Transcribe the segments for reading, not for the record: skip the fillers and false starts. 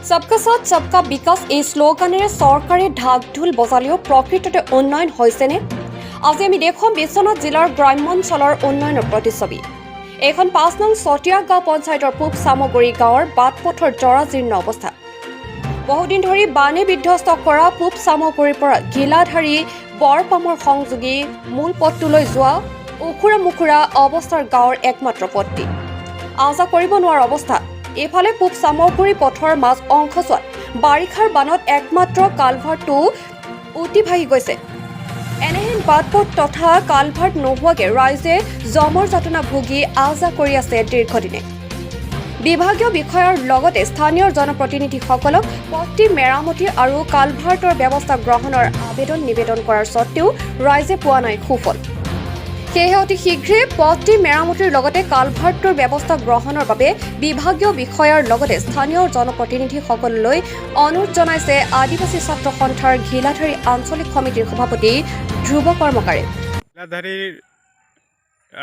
सबका साथ सबका বিকাশ এই শ্লোগানেৰে চৰকাৰে ঢাক ঢোল বজালেও প্ৰকৃততে উন্নয়ন হৈছেনে? আজি আমি দেখুৱাম বিশ্বনাথ জিলাৰ গ্ৰাম্যাঞ্চলৰ উন্নয়নৰ প্ৰতিচ্ছবি। এখন ৫ নং চতিয়া গাঁও পঞ্চায়তৰ পূব সামগুৰি গাঁৱৰ বাট পথৰ জৰাজীৰ্ণ অৱস্থা। বহুদিন ধৰি বানে বিধ্বস্ত কৰা পূব সামগুৰিৰ পৰা ঘিলাধাৰী বৰপামৰ সংযোগী মূল পথটোলৈ যোৱা উখুৰা মুখুৰা অৱস্থাৰ গাঁৱৰ একমাত্ৰ পথটি। আশা কৰিব নোৱাৰা অৱস্থা। এফালে পূব সামগুৰি পথৰ মাজ অংশছোৱাত বাৰিষাৰ বানত একমাত্ৰ কালভাৰ্টটো উটি ভাহি গৈছে। এনেহেন বাটপথ তথা কালভাৰ্ট নোহোৱাকৈ ৰাইজে জমৰ যাতনা ভুগি আজা কৰি আছে দীৰ্ঘদিনে। বিভাগীয় বিষয়াৰ লগতে স্থানীয় জনপ্ৰতিনিধিসকলক পথটি মেৰামতি আৰু কালভাৰ্টৰ ব্যৱস্থা গ্ৰহণৰ আবেদন নিবেদন কৰাৰ স্বত্বেও ৰাইজে পোৱা নাই সুফল। সেয়েহে অতি শীঘ্ৰে পথটি মেৰামতিৰ লগতে কালভাৰ্টৰ ব্যৱস্থা গ্ৰহণৰ বাবে বিভাগীয় বিষয়াৰ লগতে স্থানীয় জনপ্ৰতিনিধিসকললৈ অনুৰোধ জনাইছে আদিবাসী ছাত্ৰ সন্থাৰ ঘিলাধাৰী আঞ্চলিক সমিতিৰ সভাপতি ধ্ৰুৱ কৰ্মকাৰে। ঘিলাধাৰীৰ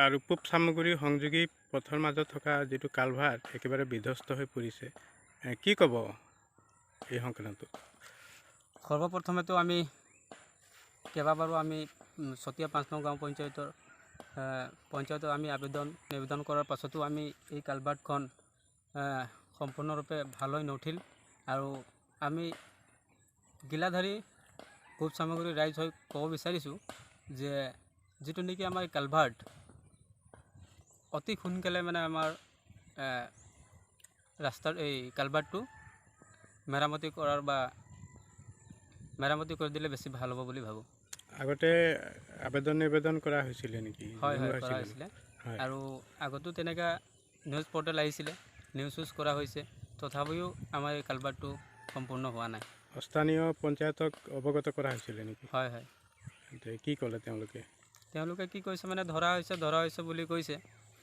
আৰু পূব সামগুৰি সংযোগী পথৰ মাজত থকা যিটো কালভাৰ্ট একেবাৰে বিধ্বস্ত হৈ পৰিছে, কি ক'ব এই সংক্ৰান্তত? সৰ্বপ্ৰথমেতো আমি কেইবাবাৰো আমি চতিয়া ৫ নং গাঁও পঞ্চায়তৰ আমি নিবেদন কৰাৰ পাছতো আমি এই কালভাৰ্টখন সম্পূৰ্ণৰূপে ভাল হৈ নুঠিল আৰু আমি গিলাধাৰী পূব সামগুৰি ৰাইজ হৈ ক'ব বিচাৰিছোঁ যে যিটো নেকি আমাৰ কালভাৰ্ট অতি সোনকালে মানে আমাৰ ৰাস্তাৰ এই কালভাৰ্টটো মেৰামতি কৰি দিলে বেছি ভাল হ'ব বুলি ভাবোঁ। আগতে নিবেদন কৰা হৈছিলে নেকি? হয় কৰা হৈছিলে আৰু আগতো তেনেকুৱা নিউজ পৰ্টেল আহিছিলে, নিউজ কৰা হৈছে, তথাপিও আমাৰ এই কালভাৰ্টটো সম্পূৰ্ণ হোৱা নাই। স্থানীয় পঞ্চায়তক অৱগত কৰা হৈছিলে নেকি? হয়। কি ক'লে তেওঁলোকে কি কৈছে মানে ধৰা হৈছে বুলি কৈছে।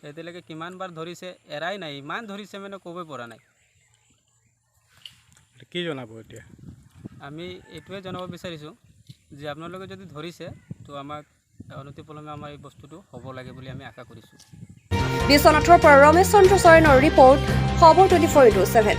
এতিয়ালৈকে কিমানবাৰ ধৰিছে, এৰাই নাই, ইমান ধৰিছে মানে ক'বই পৰা নাই। কি জনাব এতিয়া? আমি এইটোৱে জনাব বিচাৰিছোঁ যে আপোনালোকে যদি ধৰিছে তো আমাক অনতিপলমে আমাৰ এই বস্তুটো হ'ব লাগে বুলি আমি আশা কৰিছোঁ। বিশ্বনাথৰ পৰা ৰমেশ চন্দ্ৰ চৰণৰ ৰিপৰ্ট, খবৰ 24/7।